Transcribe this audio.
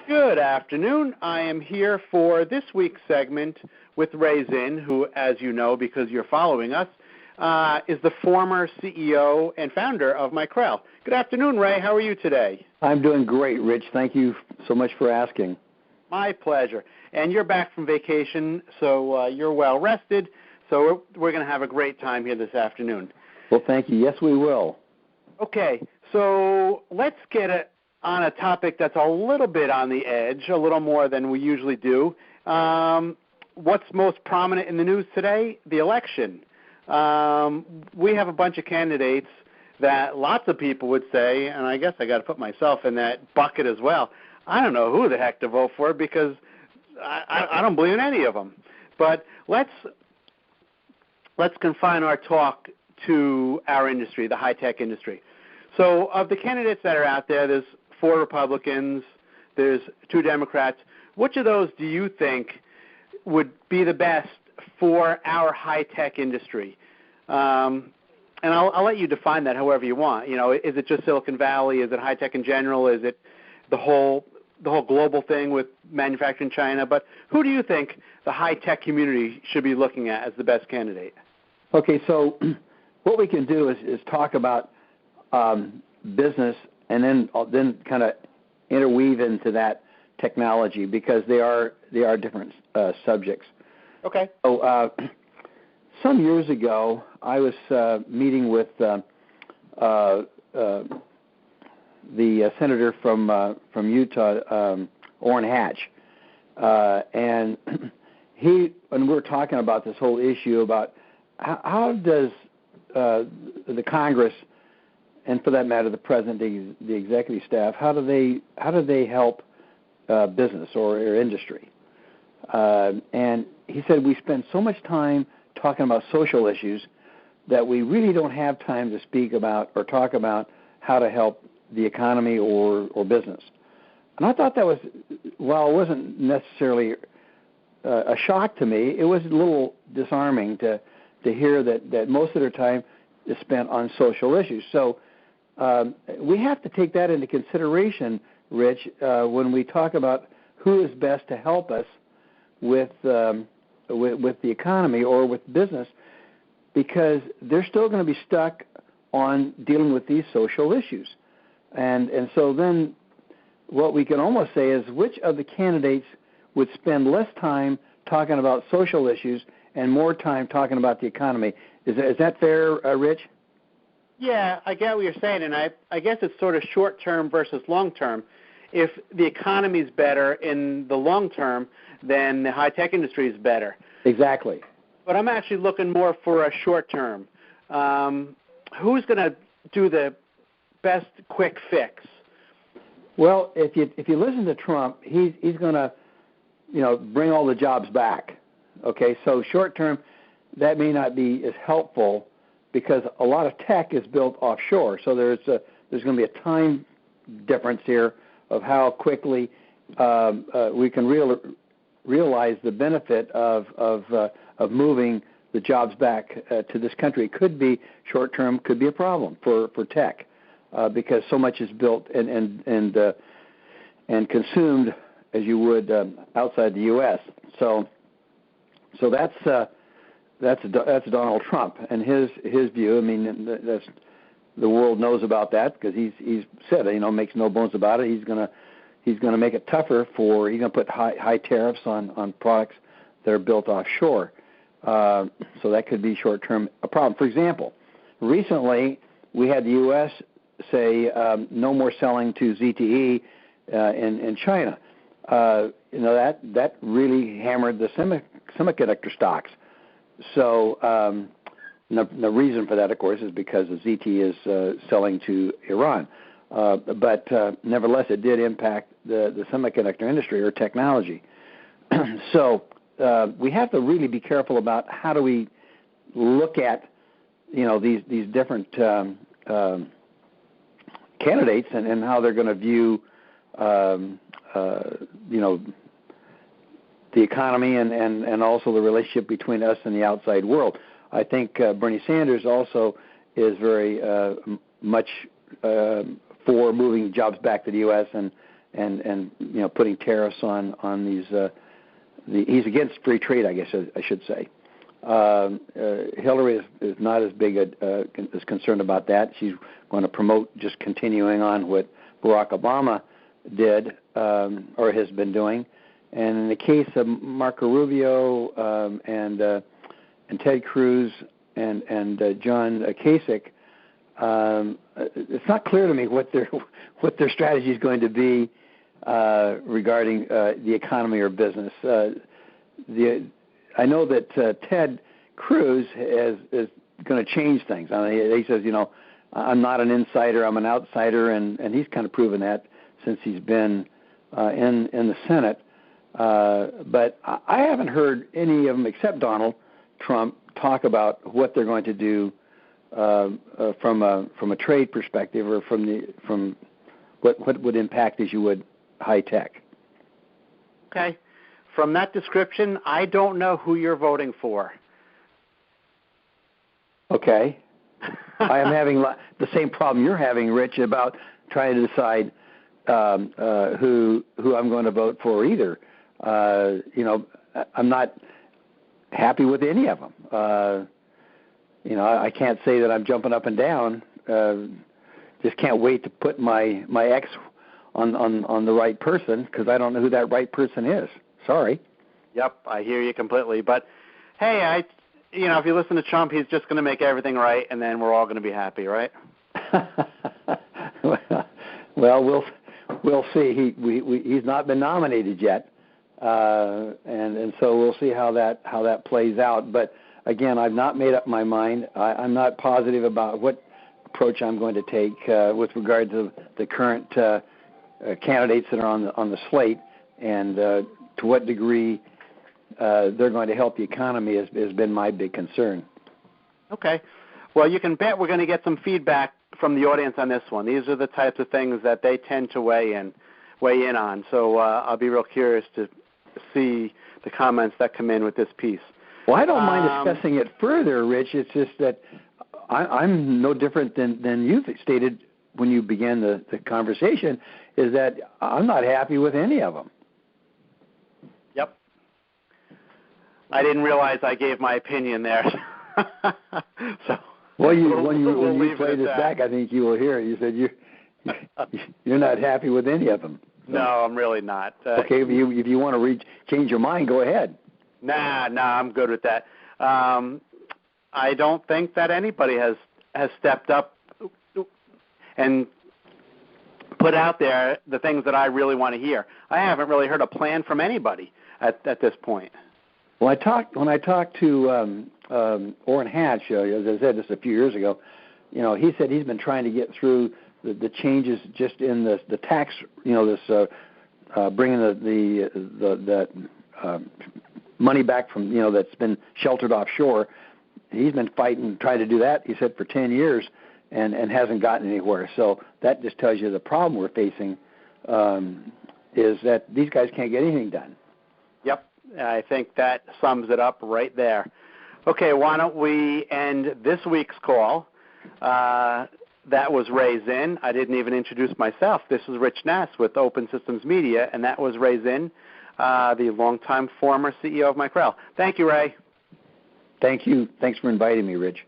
Good afternoon. I am here for this week's segment with Ray Zinn, who, as you know because you're following us, is the former CEO and founder of Micrel. Good afternoon, Ray. How are you today? I'm doing great, Rich. Thank you so much for asking. My pleasure. And you're back from vacation, so you're well rested. So we're going to have a great time here this afternoon. Well, thank you. Yes, we will. Okay, so let's get on a topic that's a little bit on the edge, a little more than we usually do. What's most prominent in the news today? The election. We have a bunch of candidates that lots of people would say, and I guess I got to put myself in that bucket as well, I don't know who the heck to vote for because I don't believe in any of them. But let's confine our talk to our industry, the high-tech industry. So of the candidates that are out there, there's 4 Republicans, there's 2 Democrats. Which of those do you think would be the best for our high-tech industry? And I'll let you define that however you want. You know, is it just Silicon Valley? Is it high-tech in general? Is it the whole global thing with manufacturing China? But who do you think the high-tech community should be looking at as the best candidate? Okay, so what we can do is talk about business and then kind of interweave into that technology because they are different subjects. Okay. So some years ago, I was meeting with the senator from Utah, Orrin Hatch, and we were talking about this whole issue about how does the Congress, and for that matter, the president, the executive staff, how do they help business or industry? And he said we spend so much time talking about social issues that we really don't have time to speak about or talk about how to help the economy or business. And I thought that was, while it wasn't necessarily a shock to me, it was a little disarming to hear that most of their time is spent on social issues. So we have to take that into consideration, Rich, when we talk about who is best to help us with the economy or with business, because they're still going to be stuck on dealing with these social issues. And so then what we can almost say is which of the candidates would spend less time talking about social issues and more time talking about the economy. Is that fair, Rich? Yeah, I get what you're saying, and I guess it's sort of short-term versus long-term. If the economy is better in the long term, then the high-tech industry is better. Exactly. But I'm actually looking more for a short-term. Who's going to do the best quick fix? Well, if you listen to Trump, he's going to, bring all the jobs back. Okay, so short-term, that may not be as helpful because a lot of tech is built offshore. So there's going to be a time difference here of how quickly we can realize the benefit of moving the jobs back to this country. It could be short-term, could be a problem for tech because so much is built and consumed as you would outside the U.S. So that's Donald Trump and his view. I mean, the world knows about that because he's said, makes no bones about it. He's gonna make it tougher he's gonna put high tariffs on products that are built offshore. So that could be short term a problem. For example, recently we had the U.S. say no more selling to ZTE in China. That really hammered the semiconductor stocks. So the reason for that, of course, is because the ZTE is selling to Iran. But nevertheless, it did impact the semiconductor industry or technology. So we have to really be careful about how do we look at these different candidates and how they're going to view the economy and also the relationship between us and the outside world. I think Bernie Sanders also is very much for moving jobs back to the U.S. and and putting tariffs on these. He's against free trade, I guess I should say. Hillary is not as big is concerned about that. She's going to promote just continuing on what Barack Obama did or has been doing. And in the case of Marco Rubio and Ted Cruz and John Kasich, it's not clear to me what their strategy is going to be regarding the economy or business. I know that Ted Cruz is going to change things. I mean, he says, I'm not an insider, I'm an outsider, and he's kind of proven that since he's been in the Senate. But I haven't heard any of them except Donald Trump talk about what they're going to do from a trade perspective or from what would impact as you would high tech. Okay. From that description, I don't know who you're voting for. Okay. I am having the same problem you're having, Rich, about trying to decide who I'm going to vote for either. I'm not happy with any of them. I can't say that I'm jumping up and down. Just can't wait to put my X on the right person because I don't know who that right person is. Sorry. Yep, I hear you completely. But hey, if you listen to Trump, he's just going to make everything right, and then we're all going to be happy, right? Well, we'll see. He's not been nominated yet, and so we'll see how that plays out. But again, I've not made up my mind. I'm not positive about what approach I'm going to take with regard to the current candidates that are on the slate, and to what degree they're going to help the economy has been my big concern. Okay. Well, you can bet we're going to get some feedback from the audience on this one. These are the types of things that they tend to weigh in on. So I'll be real curious to see the comments that come in with this piece. Well, I don't mind discussing it further, Rich. It's just that I'm no different than you stated when you began the conversation, is that I'm not happy with any of them. Yep. I didn't realize I gave my opinion there. So when you play this back, I think you will hear it. You said you're not happy with any of them. So. No, I'm really not. Okay, if you want to change your mind, go ahead. Nah, I'm good with that. I don't think that anybody has stepped up and put out there the things that I really want to hear. I haven't really heard a plan from anybody at this point. Well, when I talked to Orrin Hatch, as I said this a few years ago, he said he's been trying to get through the changes just in the tax, this bringing the money back from that's been sheltered offshore. He's been fighting, trying to do that. He said for 10 years, and hasn't gotten anywhere. So that just tells you the problem we're facing is that these guys can't get anything done. Yep, I think that sums it up right there. Okay, why don't we end this week's call? That was Ray Zinn. I didn't even introduce myself. This is Rich Nass with Open Systems Media, and that was Ray Zinn, the longtime former CEO of Micrel. Thank you, Ray. Thank you. Thanks for inviting me, Rich.